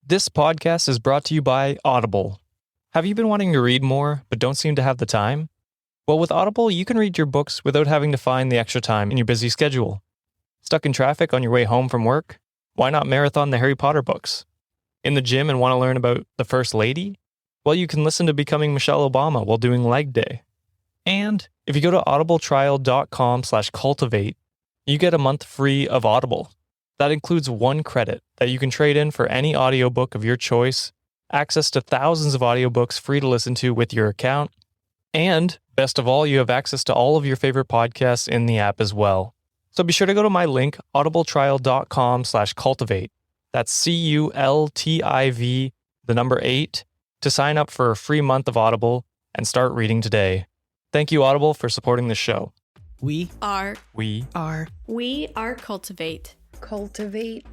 This podcast is brought to you by Audible. Have you been wanting to read more, but don't seem to have the time? Well, with Audible, you can read your books without having to find the extra time in your busy schedule. Stuck in traffic on your way home from work? Why not marathon the Harry Potter books? In the gym and want to learn about the First Lady? Well, you can listen to Becoming Michelle Obama while doing leg day. And if you go to audibletrial.com/cultivate, you get a month free of Audible. That includes 1 credit that you can trade in for any audiobook of your choice, access to thousands of audiobooks free to listen to with your account, and best of all, you have access to all of your favorite podcasts in the app as well. So be sure to go to my link, audibletrial.com/cultivate. That's CULTIV, the number 8, to sign up for a free month of Audible and start reading today. Thank you, Audible, for supporting this show. We are Cultivate. Cultivate.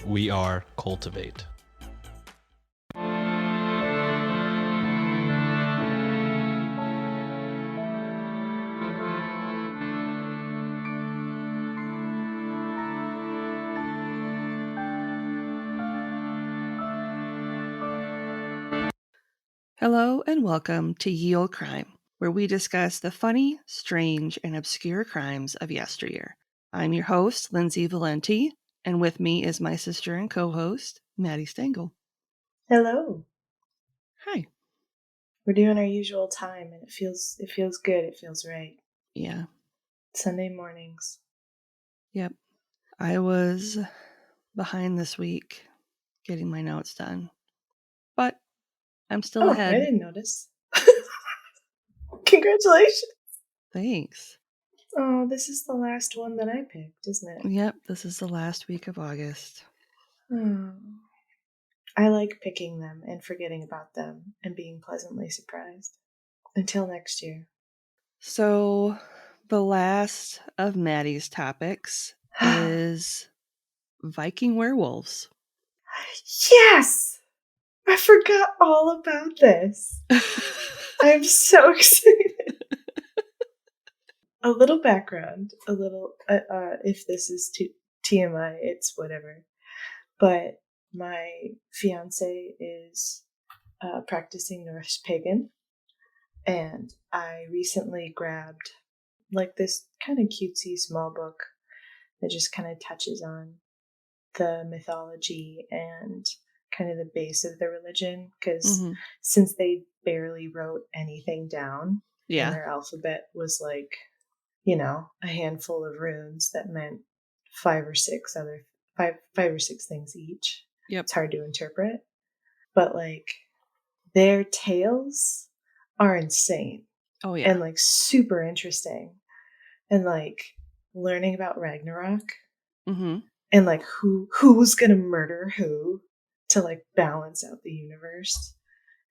We are Cultivate. Hello and welcome to Ye Olde Crime, where we discuss the funny, strange, and obscure crimes of yesteryear. I'm your host, Lindsay Valenti, and with me is my sister and co-host, Maddie Stengel. Hello. Hi. We're doing our usual time, and it feels good. It feels right. Yeah. Sunday mornings. Yep. I was behind this week getting my notes done, but I'm still ahead. I didn't notice. Congratulations. Thanks. Oh, this is the last one that I picked, isn't it? Yep, this is the last week of August. Oh. I like picking them and forgetting about them and being pleasantly surprised. Until next year. So, the last of Maddie's topics is Viking werewolves. Yes! I forgot all about this. I'm so excited. A little background, if this is TMI, it's whatever. But my fiance is practicing Norse pagan, and I recently grabbed like this kind of cutesy small book that just kind of touches on the mythology and kind of the base of the religion, because since they barely wrote anything down, and their alphabet was like, a handful of runes that meant five or six things each. Yep. It's hard to interpret, but like their tales are insane. Oh yeah. And like super interesting, and like learning about Ragnarok, and like who's gonna murder who to like balance out the universe,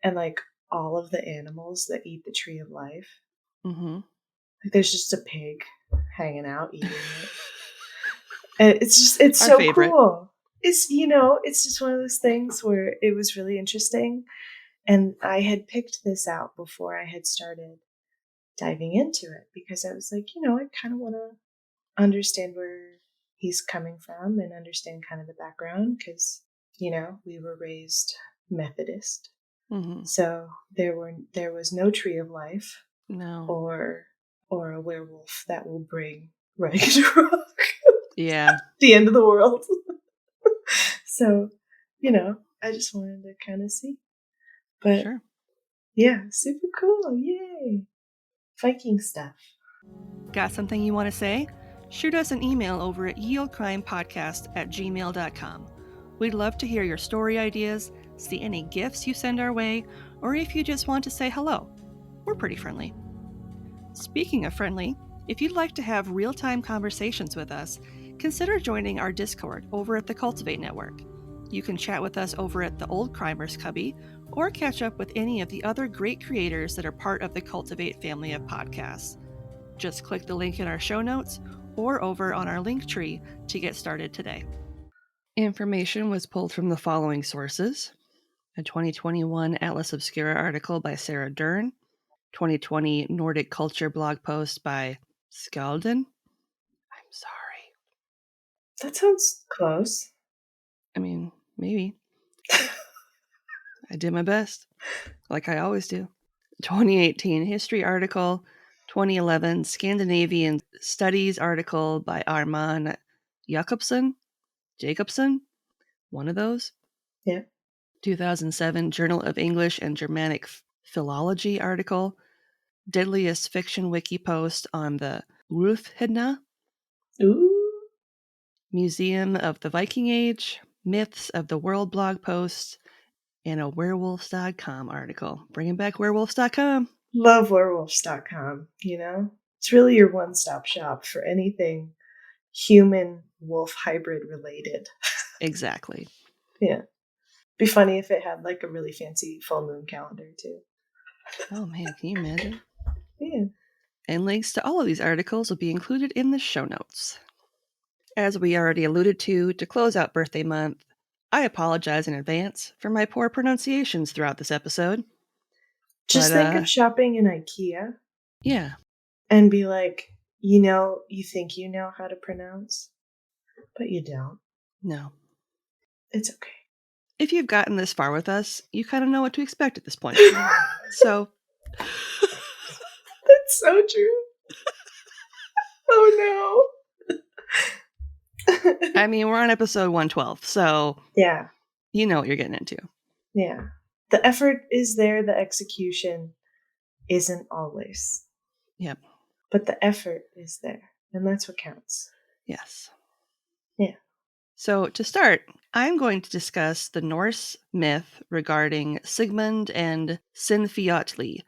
and like all of the animals that eat the tree of life. Like there's just a pig hanging out eating it. And it's so favorite. Cool. It's it's just one of those things where it was really interesting. And I had picked this out before I had started diving into it, because I was like, I kind of want to understand where he's coming from and understand kind of the background, because, we were raised Methodist. So there was no tree of life. No. Or a werewolf that will bring Ragnarok. Yeah. The end of the world. So, I just wanted to kind of see. But sure. Yeah, super cool. Yay. Viking stuff. Got something you want to say? Shoot us an email over at yeoldecrimepodcast@gmail.com. We'd love to hear your story ideas, see any gifts you send our way, or if you just want to say hello. We're pretty friendly. Speaking of friendly, if you'd like to have real-time conversations with us, consider joining our Discord over at the Cultivate Network. You can chat with us over at the Old Crimers Cubby, or catch up with any of the other great creators that are part of the Cultivate family of podcasts. Just click the link in our show notes or over on our link tree to get started today. Information was pulled from the following sources: a 2021 Atlas Obscura article by Sarah Dern, 2020 Nordic culture blog post by Skalden. I'm sorry. That sounds close. I mean, maybe. I did my best, like I always do. 2018 history article, 2011 Scandinavian studies article by Arman Jacobson, one of those. Yeah. 2007 Journal of English and Germanic Philology article, deadliest fiction wiki post on the Ulfhedna, Ooh. Museum of the Viking Age, myths of the world blog post, and a werewolves.com article. Bringing back werewolves.com. Love werewolves.com, you know? It's really your one-stop shop for anything human-wolf hybrid related. Exactly. Yeah. Be funny if it had like a really fancy full moon calendar too. Oh man, can you imagine? Yeah. And links to all of these articles will be included in the show notes. As we already alluded to close out birthday month, I apologize in advance for my poor pronunciations throughout this episode. Just think of shopping in IKEA. Yeah. And be like, you think you know how to pronounce, but you don't. No. It's okay. If you've gotten this far with us, you kind of know what to expect at this point. So. That's so true. Oh no. I mean, we're on episode 112, so. Yeah. You know what you're getting into. Yeah. The effort is there, the execution isn't always. Yep. But the effort is there, and that's what counts. Yes. Yeah. So to start, I'm going to discuss the Norse myth regarding Sigmund and Sinfiotli,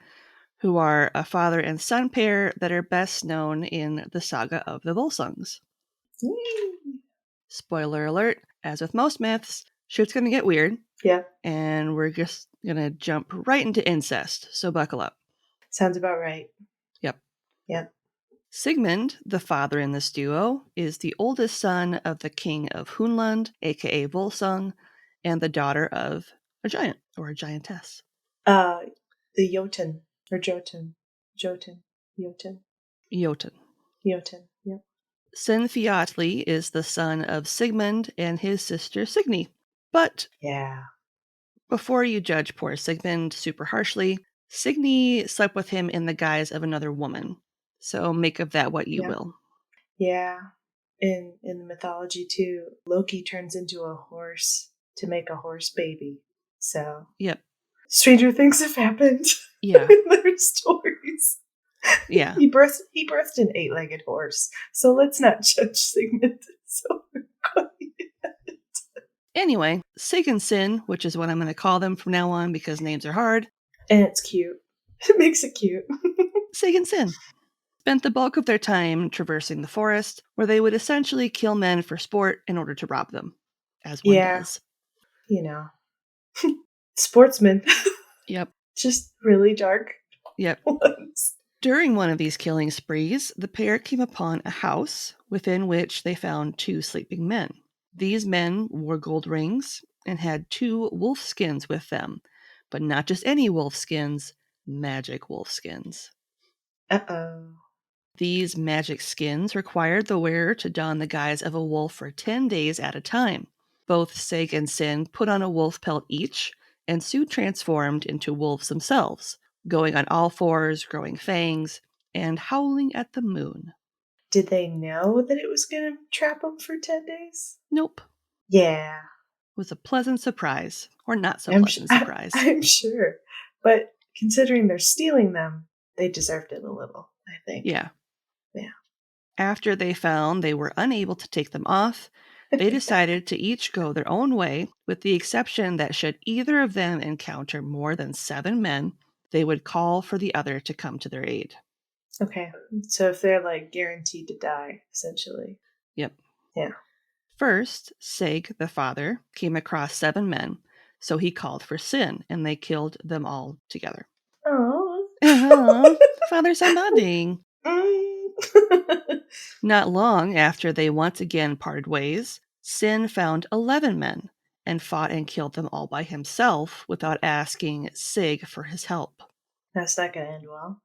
who are a father and son pair that are best known in the saga of the Volsungs. Yay. Spoiler alert, as with most myths, shit's going to get weird. Yeah. And we're just going to jump right into incest, so buckle up. Sounds about right. Yep. Yep. Sigmund, the father in this duo, is the oldest son of the king of Hunland, aka Volsung, and the daughter of a giant, or a giantess. The Jotun, or Jotun. Jotun. Jotun. Yep. Sinfiotli is the son of Sigmund and his sister Signy. But yeah, before you judge poor Sigmund super harshly, Signy slept with him in the guise of another woman. So make of that what you will. Yeah. In the mythology too, Loki turns into a horse to make a horse baby. So yep. Stranger things have happened. Yeah. in their stories. Yeah. He birthed an 8-legged horse. So let's not judge Sigmund so quiet. Anyway, Sig and Sin, which is what I'm going to call them from now on because names are hard. And it's cute. It makes it cute. Sig and Sin spent the bulk of their time traversing the forest, where they would essentially kill men for sport in order to rob them, as one does. You know. Sportsmen. Yep. Just really dark. Yep. ones. During one of these killing sprees, the pair came upon a house within which they found 2 sleeping men. These men wore gold rings and had 2 wolf skins with them, but not just any wolf skins, magic wolf skins. Uh-oh. These magic skins required the wearer to don the guise of a wolf for 10 days at a time. Both Sig and Sin put on a wolf pelt each and soon transformed into wolves themselves, going on all fours, growing fangs, and howling at the moon. Did they know that it was going to trap them for 10 days? Nope. Yeah. It was a pleasant surprise, or not so pleasant surprise. I'm sure. But considering they're stealing them, they deserved it a little, I think. Yeah. Yeah. After they found they were unable to take them off, they decided to each go their own way, with the exception that should either of them encounter more than 7 men, they would call for the other to come to their aid. Okay. So if they're like guaranteed to die, essentially. Yep. Yeah. First, Sig, the father, came across 7 men, so he called for Sin, and they killed them all together. Oh. Father-son bonding. Not long after they once again parted ways, Sin found 11 men and fought and killed them all by himself without asking Sig for his help. That's not going to end well.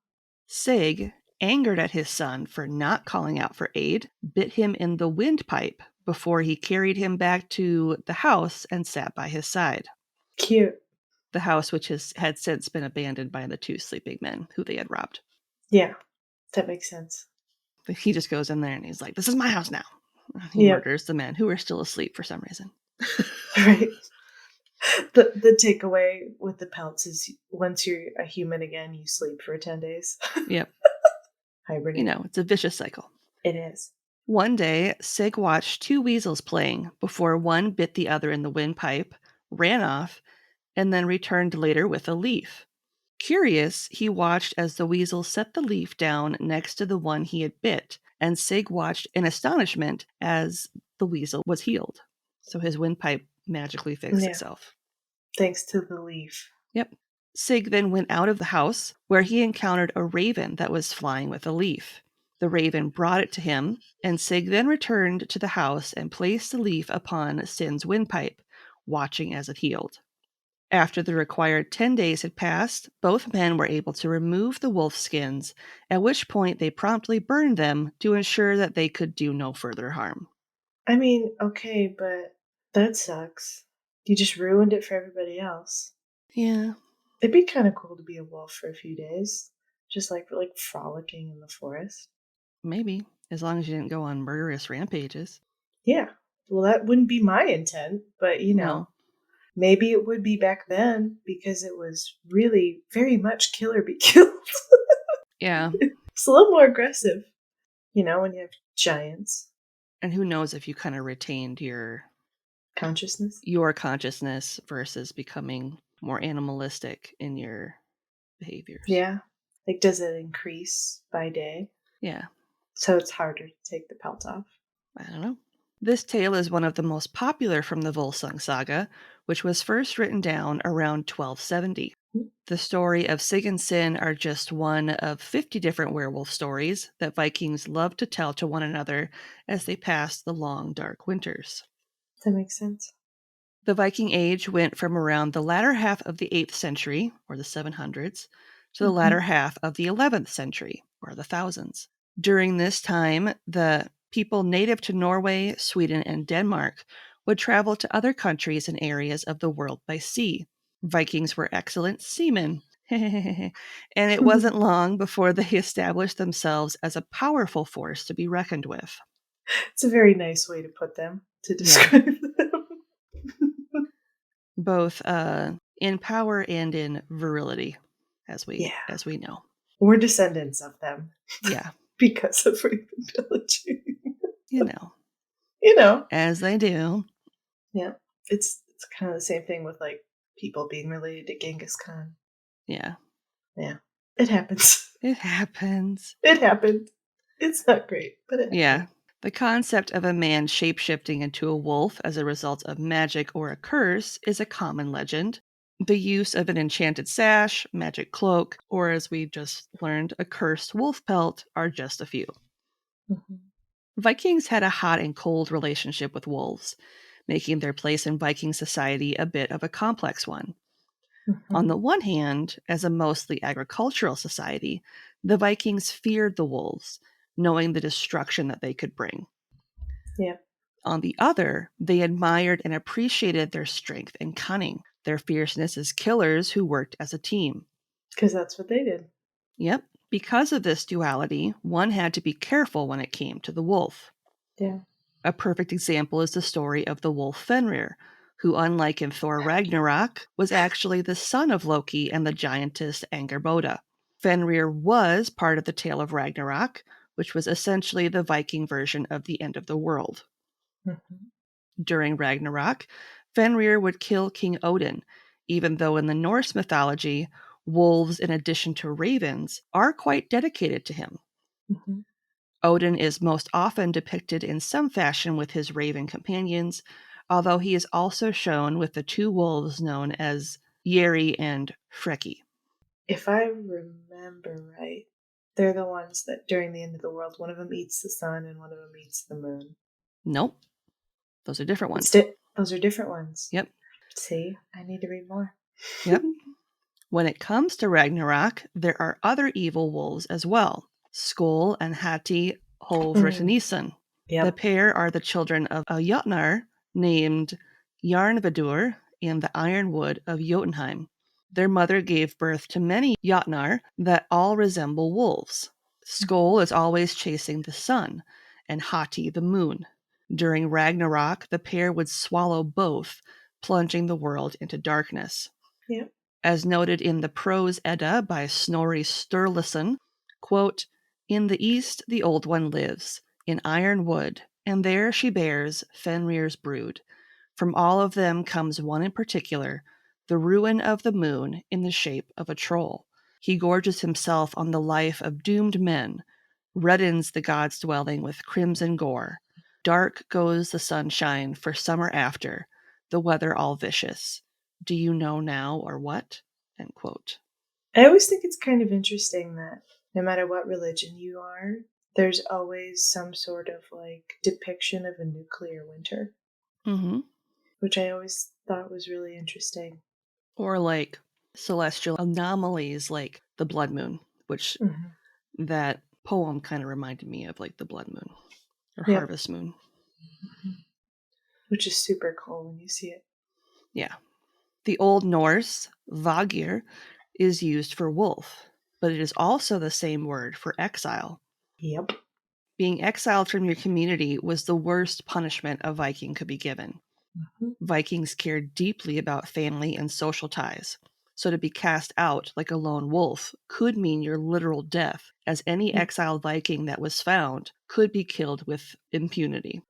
Sig, angered at his son for not calling out for aid, bit him in the windpipe, before he carried him back to the house and sat by his side. Cute. The house which had since been abandoned by the 2 sleeping men who they had robbed. Yeah, that makes sense. But he just goes in there and he's like, this is my house now. And he murders the men who are still asleep for some reason. Right. The takeaway with the pelts is once you're a human again, you sleep for 10 days. Yep. Hibernate. It's a vicious cycle. It is. One day, Sig watched 2 weasels playing before one bit the other in the windpipe, ran off, and then returned later with a leaf. Curious, he watched as the weasel set the leaf down next to the one he had bit, and Sig watched in astonishment as the weasel was healed. So his windpipe magically fixed itself. Thanks to the leaf. Yep. Sig then went out of the house, where he encountered a raven that was flying with a leaf. The raven brought it to him, and Sig then returned to the house and placed the leaf upon Sin's windpipe, watching as it healed. After the required 10 days had passed, both men were able to remove the wolf skins, at which point they promptly burned them to ensure that they could do no further harm. I mean, okay, but that sucks. You just ruined it for everybody else. Yeah. It'd be kind of cool to be a wolf for a few days. Just like frolicking in the forest. Maybe, as long as you didn't go on murderous rampages. Yeah. Well, that wouldn't be my intent, but No. Maybe it would be back then because it was really very much kill or be killed. Yeah. It's a little more aggressive, when you have giants. And who knows if you kind of retained your consciousness versus becoming more animalistic in your behaviors. Yeah. Does it increase by day? Yeah. So it's harder to take the pelt off? I don't know. This tale is one of the most popular from the Volsung saga, which was first written down around 1270. The story of Sig and Sin are just one of 50 different werewolf stories that Vikings loved to tell to one another as they passed the long, dark winters. That makes sense. The Viking Age went from around the latter half of the 8th century, or the 700s, to the latter half of the 11th century, or the thousands. During this time, the people native to Norway, Sweden, and Denmark would travel to other countries and areas of the world by sea. Vikings were excellent seamen, and it wasn't long before they established themselves as a powerful force to be reckoned with. It's a very nice way to put them, to describe them. Both in power and in virility, as we know. We're descendants of them. Yeah. Because of rape and pillaging. As they do. Yeah. It's kind of the same thing with people being related to Genghis Khan. Yeah. Yeah. It happens. It happens. It happened. It's not great, but it happened. Yeah. The concept of a man shapeshifting into a wolf as a result of magic or a curse is a common legend. The use of an enchanted sash, magic cloak, or as we just learned, a cursed wolf pelt are just a few. Vikings had a hot and cold relationship with wolves, making their place in Viking society a bit of a complex one. On the one hand, as a mostly agricultural society, the Vikings feared the wolves, knowing the destruction that they could bring. Yeah. On the other, they admired and appreciated their strength and cunning, their fierceness as killers who worked as a team. Because that's what they did. Yep. Because of this duality, one had to be careful when it came to the wolf. Yeah. A perfect example is the story of the wolf Fenrir, who, unlike in Thor Ragnarok, was actually the son of Loki and the giantess Angerboda. Fenrir was part of the tale of Ragnarok, which was essentially the Viking version of the end of the world. During Ragnarok, Fenrir would kill King Odin, even though in the Norse mythology, wolves, in addition to ravens, are quite dedicated to him. Odin is most often depicted in some fashion with his raven companions, although he is also shown with the 2 wolves known as Yeri and Freki. If I remember right, they're the ones that during the end of the world, one of them eats the sun and one of them eats the moon. Nope. Those are different ones. Those are different ones. Yep. See, I need to read more. Yep. When it comes to Ragnarok, there are other evil wolves as well. Skol and Hati Hovratanisan. The pair are the children of a Jotnar named Jarnvadur and the Ironwood of Jotunheim. Their mother gave birth to many Jotnar that all resemble wolves. Skoll is always chasing the sun, and Hati the moon. During Ragnarok, the pair would swallow both, plunging the world into darkness. Yep. As noted in the Prose Edda by Snorri Sturluson, quote, "In the east the Old One lives, in iron wood, and there she bears Fenrir's brood. From all of them comes one in particular, the ruin of the moon in the shape of a troll. He gorges himself on the life of doomed men, reddens the god's dwelling with crimson gore. Dark goes the sunshine for summer after, the weather all vicious. Do you know now or what?" End quote. I always think it's kind of interesting that no matter what religion you are, there's always some sort of like depiction of a nuclear winter, Mm-hmm. which I always thought was really interesting. Or like celestial anomalies like the blood moon, which that poem kind of reminded me of, like the blood moon or Yep. harvest moon. Which is super cool when you see it. Yeah. The Old Norse, vagir, is used for wolf, but it is also the same word for exile. Yep. Being exiled from your community was the worst punishment a Viking could be given. Vikings cared deeply about family and social ties, so to be cast out like a lone wolf could mean your literal death, as any exiled Viking that was found could be killed with impunity.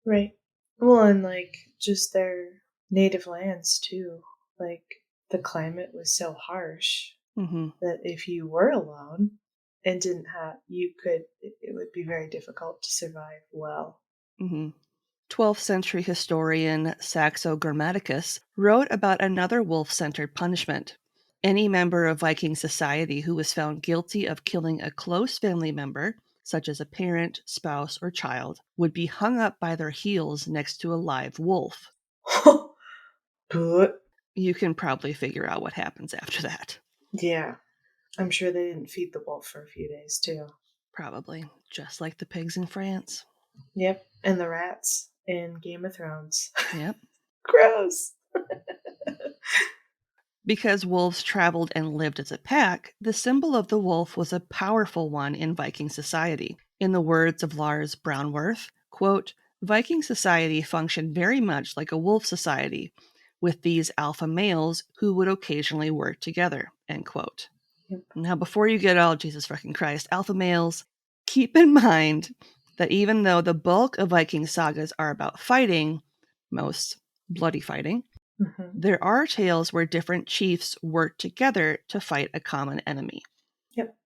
Right. Well, and like just their native lands too. Like the climate was so harsh that if you were alone and didn't have, it would be very difficult to survive well. 12th century historian Saxo Grammaticus wrote about another wolf-centered punishment. Any member of Viking society who was found guilty of killing a close family member, such as a parent, spouse, or child, would be hung up by their heels next to a live wolf. But You can probably figure out what happens after that. yeah, I'm sure they didn't feed the wolf for a few days too. Probably, just like the pigs in France. Yep, and the rats in Game of Thrones. Yep. Gross. Because wolves traveled and lived as a pack, the symbol of the wolf was a powerful one in Viking society. In the words of Lars Brownworth, quote, "Viking society functioned very much like a wolf society, with these alpha males who would occasionally work together," end quote. Yep. Now, before you get all Jesus fucking Christ, alpha males, keep in mind that even though the bulk of Viking sagas are about fighting, most bloody fighting, there are tales where different chiefs work together to fight a common enemy. Yep.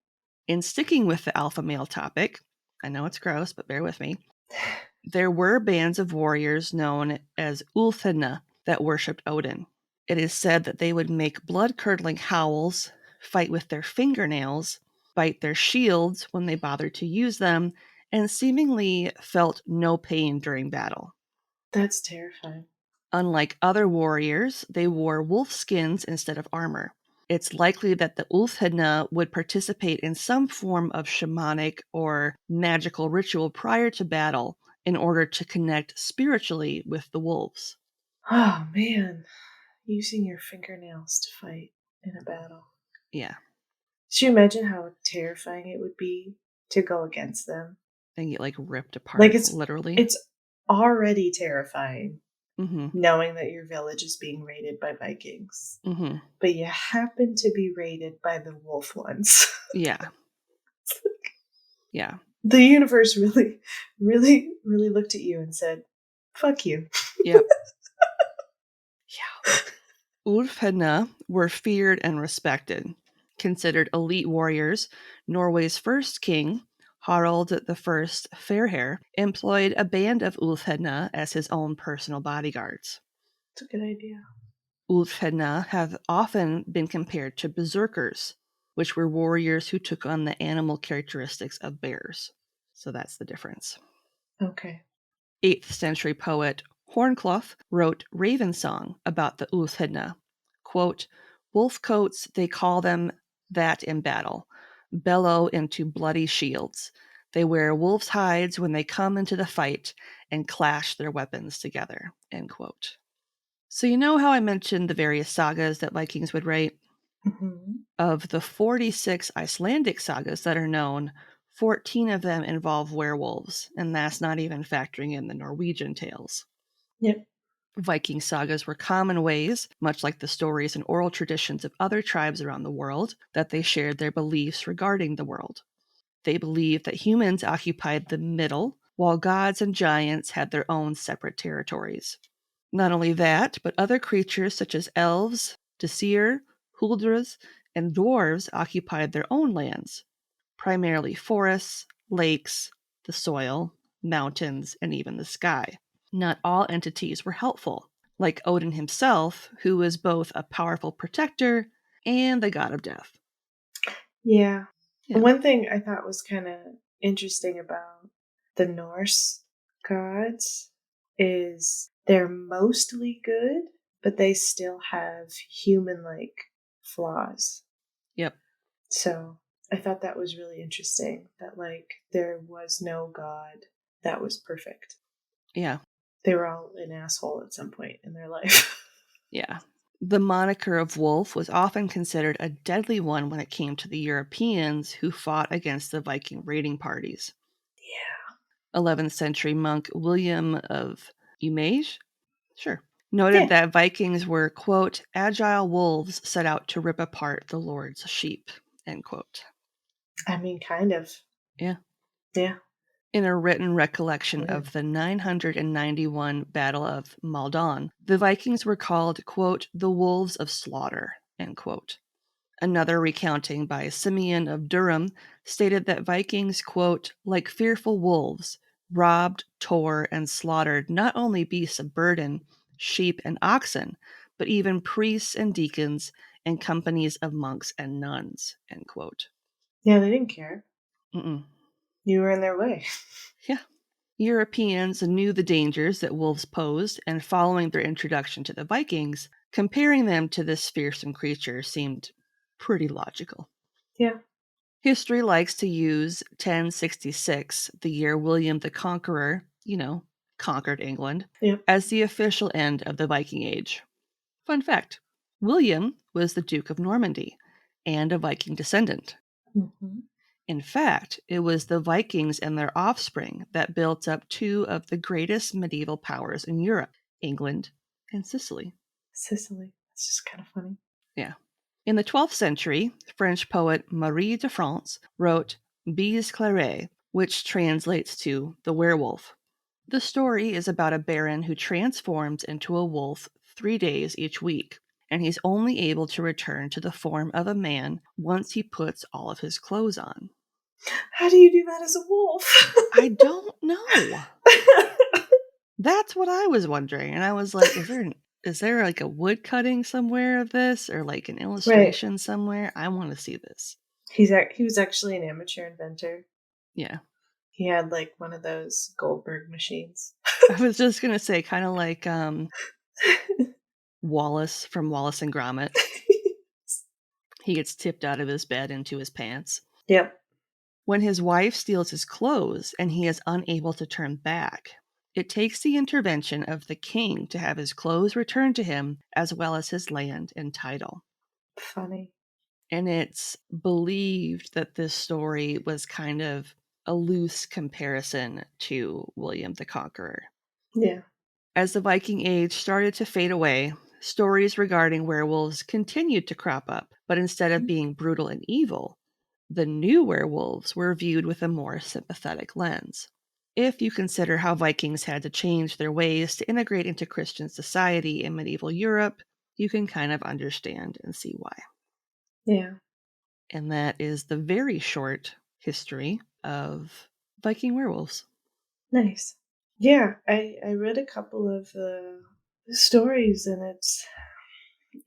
In sticking with the alpha male topic, I know it's gross, but bear with me, there were bands of warriors known as Ulfhedna that worshipped Odin. It is said that they would make blood-curdling howls, fight with their fingernails, bite their shields when they bothered to use them, and seemingly felt no pain during battle. That's terrifying. Unlike other warriors, they wore wolf skins instead of armor. It's likely that the Ulfhedna would participate in some form of shamanic or magical ritual prior to battle in order to connect spiritually with the wolves. Oh man, using your fingernails to fight in a battle. Yeah. Should you imagine how terrifying it would be to go against them? And get like ripped apart, Like it's literally. It's already terrifying Mm-hmm. knowing that your village is being raided by Vikings. Mm-hmm. But you happen to be raided by the wolf ones. Yeah. Yeah. The universe really, really, really looked at you and said, fuck you. Yep. Yeah. Ulfhedna were feared and respected. Considered elite warriors, Norway's first king, Harald I Fairhair, employed a band of Ulfhedna as his own personal bodyguards. It's a good idea. Ulfhedna have often been compared to berserkers, which were warriors who took on the animal characteristics of bears. So that's the difference. Okay. 8th century poet Hornclough wrote Raven Song about the Ulfhedna. Quote, "Wolf coats, they call them that in battle, bellow into bloody shields. They wear wolves' hides when they come into the fight and clash their weapons together, end quote. So you know how I mentioned the various sagas that Vikings would write? Mm-hmm. Of the 46 Icelandic sagas that are known, 14 of them involve werewolves, and that's not even factoring in the Norwegian tales. Yep. Viking sagas were common ways, much like the stories and oral traditions of other tribes around the world, that they shared their beliefs regarding the world. They believed that humans occupied the middle, while gods and giants had their own separate territories. Not only that, but other creatures such as elves, Disir, Huldras, and dwarves occupied their own lands, primarily forests, lakes, the soil, mountains, and even the sky. Not all entities were helpful, like Odin himself, who was both a powerful protector and the god of death. Yeah. Yeah. One thing I thought was kind of interesting about the Norse gods is they're mostly good, but they still have human-like flaws. Yep. So I thought that was really interesting that, like, there was no god that was perfect. Yeah. They were all an asshole at some point in their life. Yeah. The moniker of wolf was often considered a deadly one when it came to the Europeans who fought against the Viking raiding parties. Yeah. 11th century monk William of Umage, noted that Vikings were, quote, agile wolves set out to rip apart the Lord's sheep, end quote. I mean, kind of. Yeah. Yeah. In a written recollection of the 991 Battle of Maldon, the Vikings were called, quote, the wolves of slaughter, end quote. Another recounting by Simeon of Durham stated that Vikings, quote, like fearful wolves, robbed, tore, and slaughtered not only beasts of burden, sheep, and oxen, but even priests and deacons and companies of monks and nuns, end quote. Yeah, they didn't care. Mm-mm. You were in their way. Yeah. Europeans knew the dangers that wolves posed, and following their introduction to the Vikings, comparing them to this fearsome creature seemed pretty logical. Yeah. History likes to use 1066, the year William the Conqueror, conquered England, as the official end of the Viking Age. Fun fact, William was the Duke of Normandy and a Viking descendant. Mm-hmm. In fact, it was the Vikings and their offspring that built up two of the greatest medieval powers in Europe, England and Sicily. Sicily. It's just kind of funny. Yeah. In the 12th century, French poet Marie de France wrote Bise Claire, which translates to The Werewolf. The story is about a baron who transforms into a wolf 3 days each week, and he's only able to return to the form of a man once he puts all of his clothes on. How do you do that as a wolf? I don't know. That's what I was wondering. And I was like, is there like a wood cutting somewhere of this or like an illustration somewhere? I want to see this. He was actually an amateur inventor. Yeah. He had like one of those Goldberg machines. I was just going to say kind of like Wallace from Wallace and Gromit. He gets tipped out of his bed into his pants. Yep. When his wife steals his clothes and he is unable to turn back, it takes the intervention of the king to have his clothes returned to him, as well as his land and title. Funny. And it's believed that this story was kind of a loose comparison to William the Conqueror. Yeah. As the Viking Age started to fade away, stories regarding werewolves continued to crop up, but instead of being brutal and evil, the new werewolves were viewed with a more sympathetic lens. If you consider how Vikings had to change their ways to integrate into Christian society in medieval Europe, you can kind of understand and see why. Yeah. And that is the very short history of Viking werewolves. Nice. Yeah, I read a couple of the stories and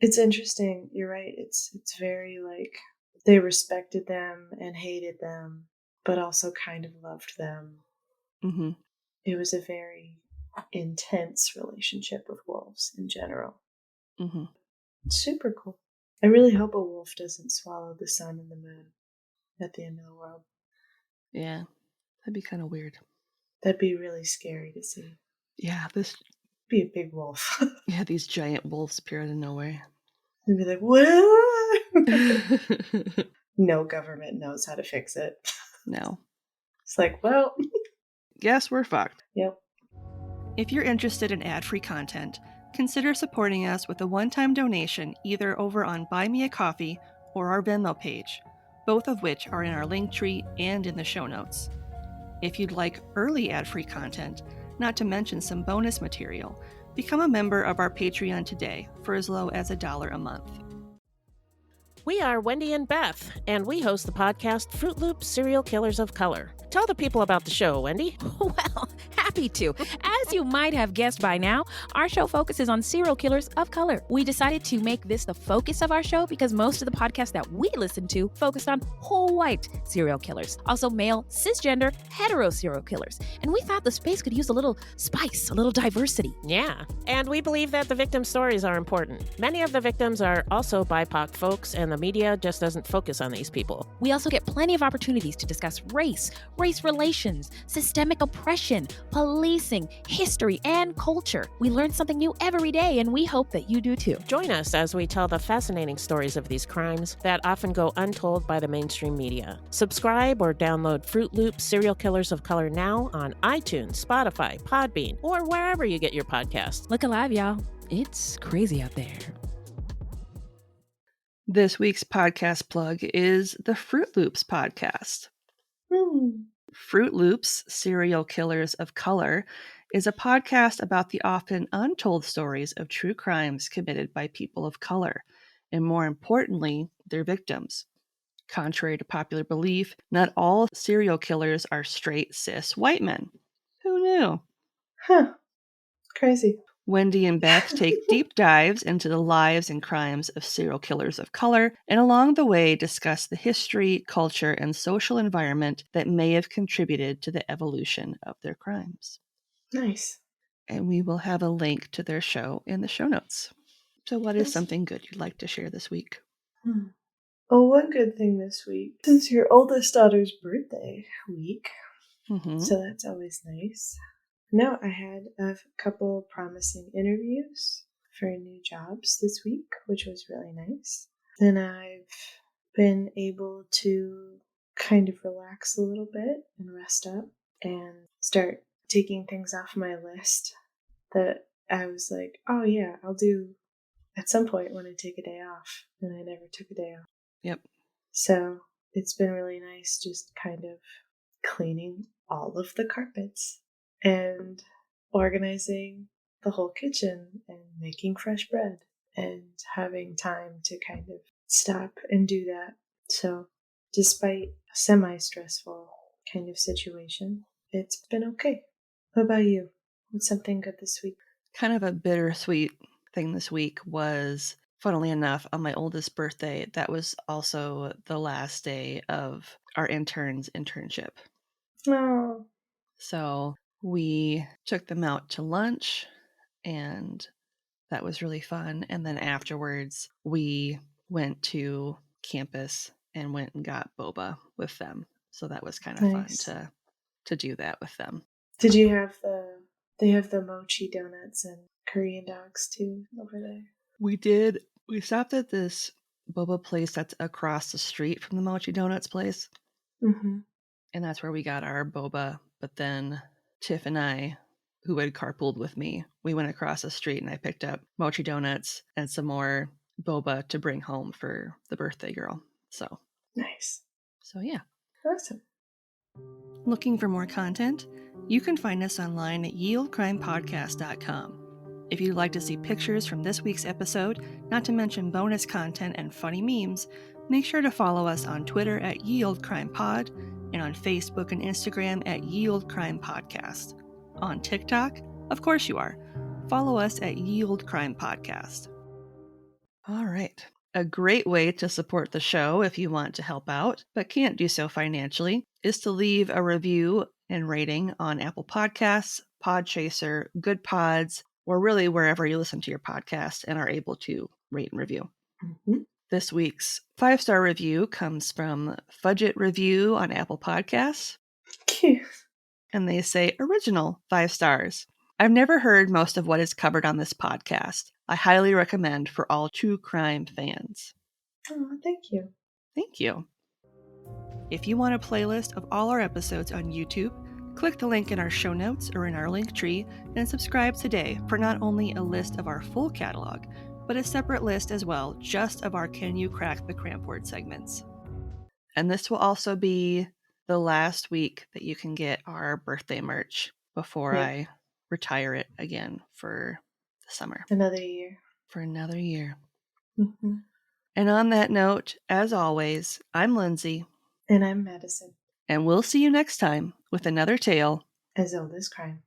it's interesting. You're right. It's very like they respected them and hated them, but also kind of loved them. Mm-hmm. It was a very intense relationship with wolves in general. Mm-hmm. Super cool. I really hope a wolf doesn't swallow the sun and the moon at the end of the world. Yeah. That'd be kind of weird. That'd be really scary to see. Yeah, Be a big wolf. yeah, these giant wolves appear out of nowhere. And be like, what? No government knows how to fix it. No. It's like, well, Guess we're fucked. yep. If you're interested in ad-free content, consider supporting us with a one-time donation either over on Buy Me a Coffee or our Venmo page, both of which are in our link tree and in the show notes. If you'd like early ad-free content, not to mention some bonus material, become a member of our Patreon today for as low as $1 a month. We are Wendy and Beth, and we host the podcast Fruit Loops Serial Killers of Color. Tell the people about the show, Wendy. Well, happy to. As you might have guessed by now, our show focuses on serial killers of color. We decided to make this the focus of our show because most of the podcasts that we listen to focused on whole white serial killers, also male, cisgender, hetero serial killers. And we thought the space could use a little spice, a little diversity. Yeah, and we believe that the victim stories are important. Many of the victims are also BIPOC folks, and the media just doesn't focus on these people. We also get plenty of opportunities to discuss race relations, systemic oppression, policing, history, and culture. We learn something new every day, and we hope that you do too. Join us as we tell the fascinating stories of these crimes that often go untold by the mainstream media. Subscribe or download Fruit Loops Serial Killers of Color now on iTunes, Spotify, Podbean, or wherever you get your podcasts. Look alive, y'all. It's crazy out there. This week's podcast plug is the Fruit Loops podcast. Fruit Loops, Serial Killers of Color, is a podcast about the often untold stories of true crimes committed by people of color, and more importantly, their victims. Contrary to popular belief, not all serial killers are straight, cis white men. Who knew? Huh. Crazy. Wendy and Beth take deep dives into the lives and crimes of serial killers of color, and along the way discuss the history, culture, and social environment that may have contributed to the evolution of their crimes. Nice. And we will have a link to their show in the show notes. So what is something good you'd like to share this week? Oh, one good thing this week. Since your oldest daughter's birthday week, so that's always nice. No, I had a couple promising interviews for new jobs this week, which was really nice. Then I've been able to kind of relax a little bit and rest up and start taking things off my list that I was like, oh yeah, I'll do at some point when I take a day off. And I never took a day off. Yep. So it's been really nice just kind of cleaning all of the carpets and organizing the whole kitchen and making fresh bread and having time to kind of stop and do that. So despite a semi-stressful kind of situation, it's been okay. What about you? What's something good this week? Kind of a bittersweet thing this week was, funnily enough, on my oldest birthday, that was also the last day of our intern's internship. Oh. So we took them out to lunch, and that was really fun. And then afterwards, we went to campus and went and got boba with them. So that was kind of Nice. fun to do that with them. Did you have they have the mochi donuts and Korean dogs too over there? We did. We stopped at this boba place that's across the street from the mochi donuts place. Mm-hmm. And that's where we got our boba. But then Tiff and I, who had carpooled with me, we went across the street and I picked up mochi donuts and some more boba to bring home for the birthday girl. So Nice. yeah. Awesome. Looking for more content? You can find us online at yieldcrimepodcast.com. If you'd like to see pictures from this week's episode, not to mention bonus content and funny memes, make sure to follow us on Twitter at YieldCrimePod and on Facebook and Instagram at YieldCrimePodcast. On TikTok? Of course you are. Follow us at YieldCrimePodcast. All right. A great way to support the show if you want to help out, but can't do so financially, is to leave a review and rating on Apple Podcasts, Podchaser, Good Pods, or really wherever you listen to your podcast and are able to rate and review. Mm-hmm. This week's 5-star review comes from Fudget Review on Apple Podcasts. Cute. and they say original 5 stars. I've never heard most of what is covered on this podcast. I highly recommend for all true crime fans. Oh, thank you. Thank you. If you want a playlist of all our episodes on YouTube, click the link in our show notes or in our link tree and subscribe today for not only a list of our full catalog, but a separate list as well, just of our Can You Crack the Cramp Word segments. And this will also be the last week that you can get our birthday merch before I retire it again for the summer. Another year. For another year. Mm-hmm. And on that note, as always, I'm Lindsay. And I'm Madison. And we'll see you next time with another tale As old as crime.